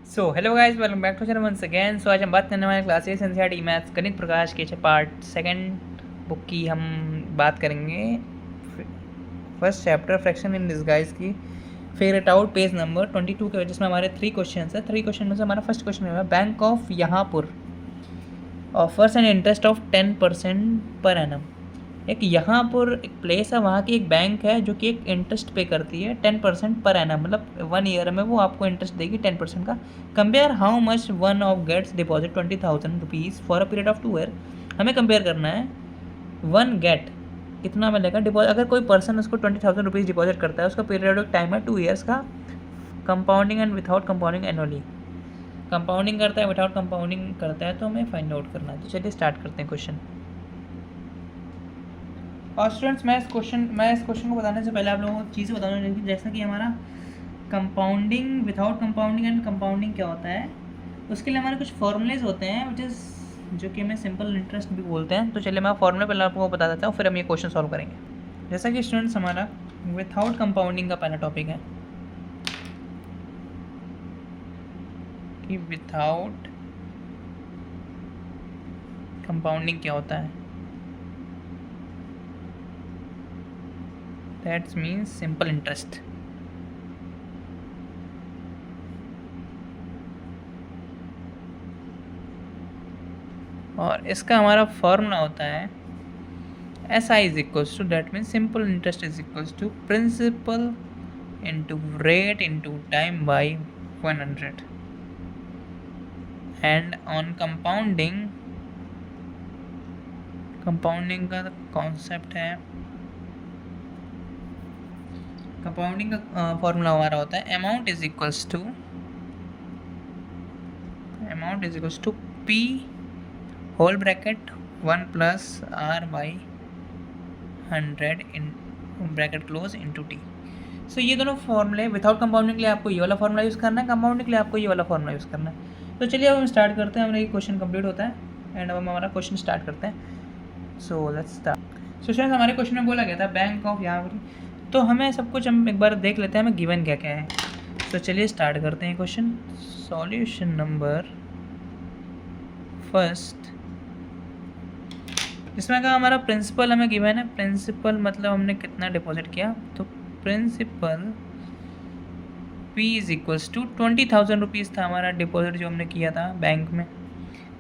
So hello guys, welcome back to channel once again. So आज हम बात करने वाले क्लास 8 एनसीईआरटी मैथ्स गणित प्रकाश के पार्ट सेकंड बुक की हम बात करेंगे। First chapter fraction in disguise की figure it out page number 22 के, जिसमें हमारे 3 क्वेश्चन है। 3 क्वेश्चन में से हमारा फर्स्ट क्वेश्चन है बैंक ऑफ यहाँपुर ऑफर्स एन इंटरेस्ट ऑफ 10% पर एनम। एक यहाँपुर एक प्लेस है, वहाँ की एक बैंक है जो कि एक इंटरेस्ट पे करती है 10% पर एनम, मतलब 1 ईयर में वो आपको इंटरेस्ट देगी 10% का। Compare how much one of gates deposit 20,000 rupees for a period of 2 year. हमें कंपेयर करना है वन गेट कितना मिलेगा डिपॉजिट, अगर कोई पर्सन उसको 20,000 रुपीज़ डिपॉजिट करता है, उसका पीरियड ऑफ टाइम है 2 ईयर्स का। Compounding and without compounding annually. Compounding करता है, विदाउट कंपाउंडिंग करता है, तो हमें फाइंड आउट करना है। तो चलिए स्टार्ट करते हैं क्वेश्चन। और स्टूडेंट्स, मैं इस क्वेश्चन को बताने से पहले आप लोगों को चीज़ें बताना चाहिए, जैसा कि हमारा compounding, without compounding and compounding क्या होता है, उसके लिए हमारे कुछ फॉर्मूलेज होते हैं विच इज़ जो कि हमें सिंपल इंटरेस्ट भी बोलते हैं। तो चलिए मैं फॉर्मूला पहले आपको बता देता हूँ, फिर हम ये क्वेश्चन सॉल्व करेंगे। जैसा कि स्टूडेंट्स हमारा विदाउट कंपाउंडिंग का पहला टॉपिक है कि विदाउट कंपाउंडिंग क्या होता है। That's means simple interest. और इसका हमारा फॉर्मूला होता है S I is equals to, that means simple interest is equals to principal into rate into time by 100। And on compounding, compounding का कॉन्सेप्ट है, कंपाउंडिंग का फॉर्मूला हमारा होता है amount is equals to P whole bracket 1 plus R by 100 in bracket close into T. So ये दोनों फॉर्मूले, without compounding के लिए आपको ये वाला फॉर्मूला यूज़ करना है, कंपाउंडिंग के लिए आपको ये वाला फॉर्मूला यूज़ करना है। तो चलिए अब हम स्टार्ट करते हैं, हमारा ये क्वेश्चन कंप्लीट होता है एंड अब हम हमारा क्वेश्चन स्टार्ट करते हैं। So let's start. सो शायद हमारे क्वेश्चन में बोला गया था बैंक ऑफ यहाँ पर, तो हमें सब कुछ हम एक बार देख लेते हैं हमें गिवन क्या क्या है। तो चलिए स्टार्ट करते हैं क्वेश्चन। सॉल्यूशन नंबर फर्स्ट, इसमें का हमारा प्रिंसिपल हमें गिवन है। प्रिंसिपल मतलब हमने कितना डिपॉजिट किया, तो principal P is equals to 20,000 rupees था हमारा डिपॉजिट जो हमने किया था बैंक में।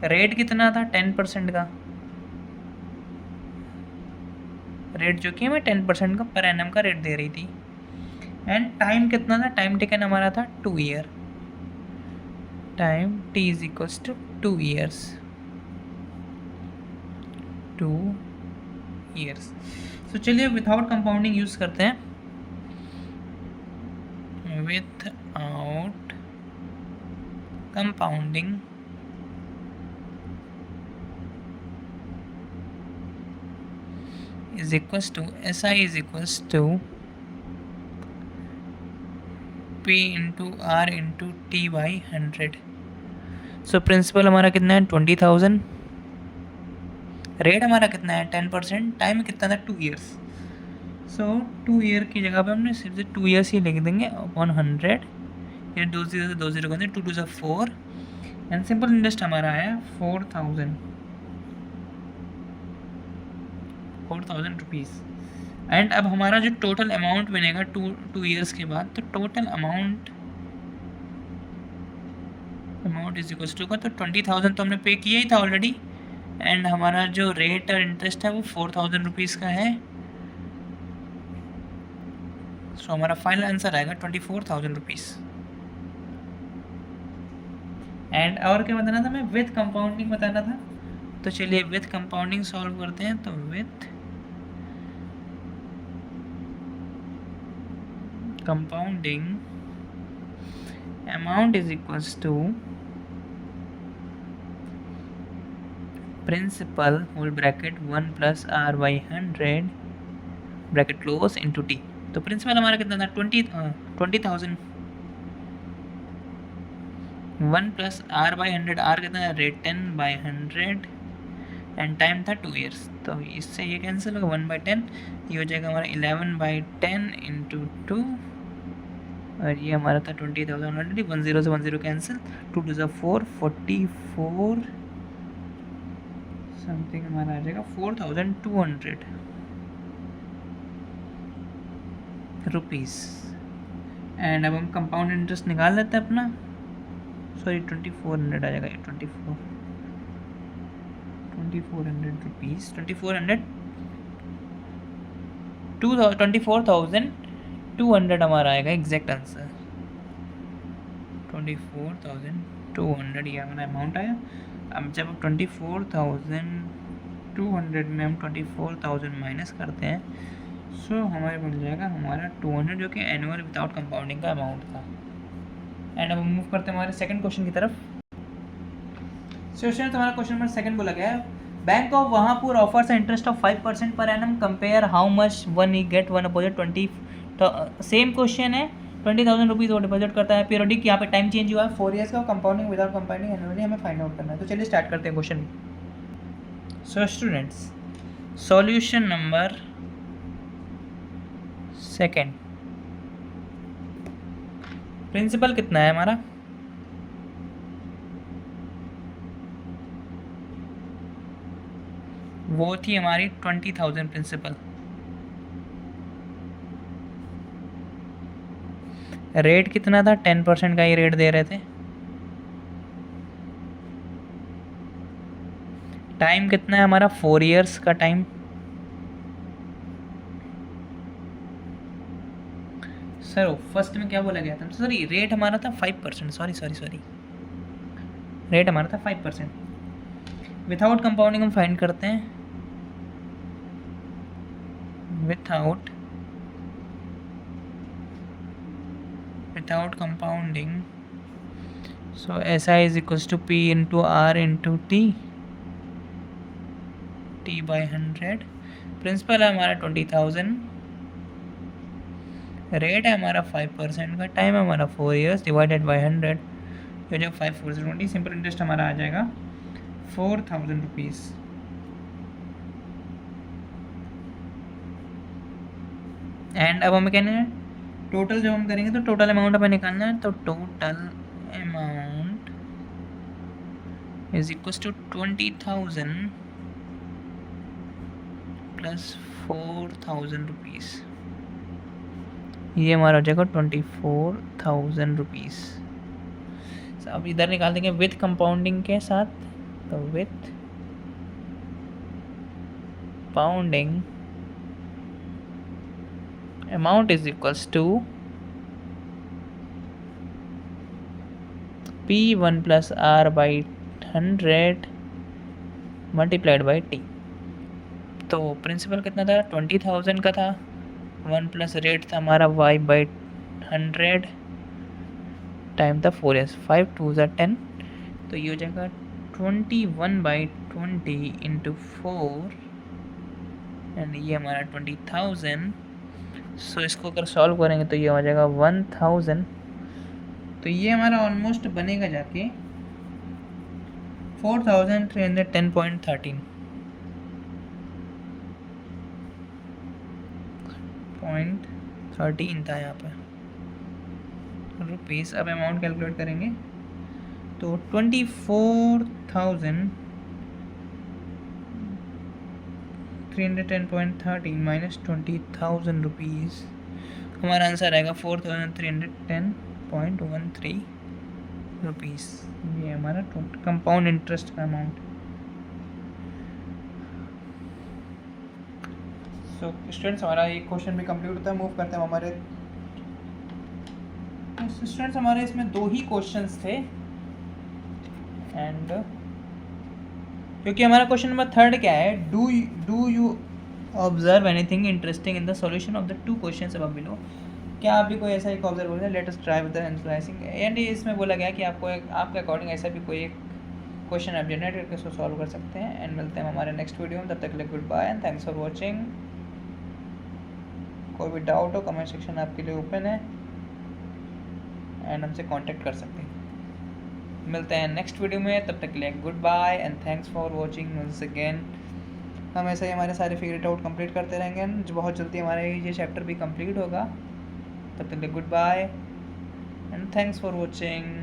रेट कितना था 10% का, रेट जो कि हमें 10% का पर एनम का रेट दे रही थी। एंड टाइम कितना था, टाइम टेकन हमारा था 2 year. Time T is equals to 2 years, 2 years. तो चलिए विदाउट कंपाउंडिंग यूज़ करते हैं। Without compounding is equals to SI is equals to P into R into T by 100। So principal हमारा कितना है 20,000, रेट हमारा कितना है 10%, टाइम कितना था 2 ईयर्स। सो 2 ईयर की जगह पे हमने सिर्फ 2 ईयर्स ही लिख देंगे अपॉन 100। ये 2 0 से 2 0 करते हैं, 2 2 से 4 एंड सिंपल इंटरेस्ट हमारा है 4,000 रुपीज़। एंड अब हमारा जो टोटल अमाउंट बनेगा 2 ईयर्स के बाद, तो total amount is equals to का, तो 20,000 तो हमने पे किया ही था ऑलरेडी, एंड हमारा जो रेट और इंटरेस्ट है वो 4,000 रुपीज़ का है। सो हमारा फाइनल आंसर आएगा 24,000 रुपीज़। एंड और क्या बताना था, मैं विथ कंपाउंडिंग बताना था। तो चलिए विथ कंपाउंडिंग सॉल्व करते हैं। तो with compounding amount is equals to principal whole bracket 1 plus R by 100 bracket close into T. तो प्रिंसिपल हमारा कितना था 20,000, 1 प्लस आर बाई 100, आर कितना था रेट 10 बाई 100 एंड टाइम था 2 ईयर्स। तो इससे ये कैंसिल होगा, 1/10, ये हो जाएगा हमारा 11/10 इंटू 2 और ये हमारा था 20,000 ऑलरेडी, 10 से 10 कैंसिल, 2 2 4, 44 समथिंग हमारा आ जाएगा 4,200 रुपीज़। एंड अब हम कंपाउंड इंटरेस्ट निकाल लेते हैं अपना, सॉरी 2,400 आ जाएगा, 2,400 रुपीज़, 24,200 हमारा आएगा एग्जैक्ट आंसर, 24,200 ये हमारा अमाउंट आया। अब जब 24,200 में हम 24,000 माइनस करते हैं, सो हमारे बन जाएगा हमारा 200, जो कि एनुअल विदाउट कंपाउंडिंग का अमाउंट था। एंड अब हम मूव करते हैं हमारे सेकंड क्वेश्चन की तरफ। क्वेश्चन हमारा क्वेश्चन नंबर सेकंड बोला गया है, बैंक ऑफ वहापुर ऑफर्स इंटरेस्ट ऑफ 5% पर annum, compare how much one he get one opposite 20। Same question है, 20,000 रुपीज़ वो डिपॉजिट करता है, पीरियडिक यहाँ पे टाइम चेंज हुआ है 4 ईयर्स का, कंपाउंडिंग विदाउट कंपाउंडिंग एनुअली हमें फाइंड आउट करना है। तो चलिए स्टार्ट करते हैं question. So students, solution number second, principal कितना है हमारा, वो थी हमारी 20,000 प्रिंसिपल। रेट कितना था, 10% का ही रेट दे रहे थे। टाइम कितना है हमारा, 4 ईयर्स का टाइम। सर फर्स्ट में क्या बोला गया था, सॉरी रेट हमारा था 5%, सॉरी रेट हमारा था 5%। विदाउट कंपाउंडिंग हम फाइंड करते हैं, without compounding, so SI is equals to P into R into T by 100। Principal है हमारा 20,000, रेट है हमारा 5% का, टाइम है हमारा 4 ईयर्स, डिवाइडेड बाई 100, जो जब 5 4 20, सिंपल इंटरेस्ट हमारा आ जाएगा 4,000 रुपीज़। एंड अब हमें कहना है टोटल, जब हम करेंगे तो टोटल अमाउंट हमें निकालना है, तो total amount is equals to 20,000 plus 4,000 rupees, ये हमारा हो जाएगा 24,000 रुपीज़। अब इधर निकाल देंगे विथ कंपाउंडिंग के साथ, तो with compounding amount is equals to P1 plus R by 100 multiplied by T। तो प्रिंसिपल कितना था, 20,000 का था, 1 प्लस रेट था हमारा Y बाई 100, टाइम था 4 ईयर्स, 5 2 10, तो ये हो जाएगा 21/20 इंटू 4, एंड ये हमारा 20,000। सो इसको अगर सॉल्व करेंगे तो ये हो जाएगा 1,000, तो ये हमारा ऑलमोस्ट बनेगा जाके 4,310.13 था यहाँ पर रुपीज़। अब अमाउंट कैलकुलेट करेंगे तो 24,310.13 माइनस 20,000 रुपीज़, हमारा आंसर आएगा 4,310.13 रुपीज़। ये हमारा कंपाउंड इंटरेस्ट का अमाउंट। सो स्टूडेंट्स, हमारा ये क्वेश्चन भी कंप्लीट होता है। मूव करते हैं हमारे स्टूडेंट्स, हमारे इसमें 2 ही क्वेश्चंस थे, एंड क्योंकि हमारा क्वेश्चन नंबर 3 क्या है, do you observe anything interesting in the solution of the 2 questions above below. क्या आप भी कोई ऐसा एक ऑब्जर्व करते हैं, let us try with the analysing. And इसमें बोला गया कि आपको आपके अकॉर्डिंग ऐसा भी कोई एक क्वेश्चन आप जनरेट करके उसको सॉल्व कर सकते हैं। एंड मिलते हैं हमारे नेक्स्ट वीडियो में, तब तक के लिए goodbye and thanks for watching. कोई भी डाउट हो कमेंट सेक्शन आपके लिए ओपन है, एंड हमसे कांटेक्ट कर सकते हैं। मिलते हैं नेक्स्ट वीडियो में, तब तक के लिए goodbye and thanks for watching once again. हम ऐसे ही हमारे सारे फिगर आउट कंप्लीट करते रहेंगे, जो बहुत जल्दी हमारा ये चैप्टर भी कंप्लीट होगा। तब तक के लिए goodbye. and thanks for watching.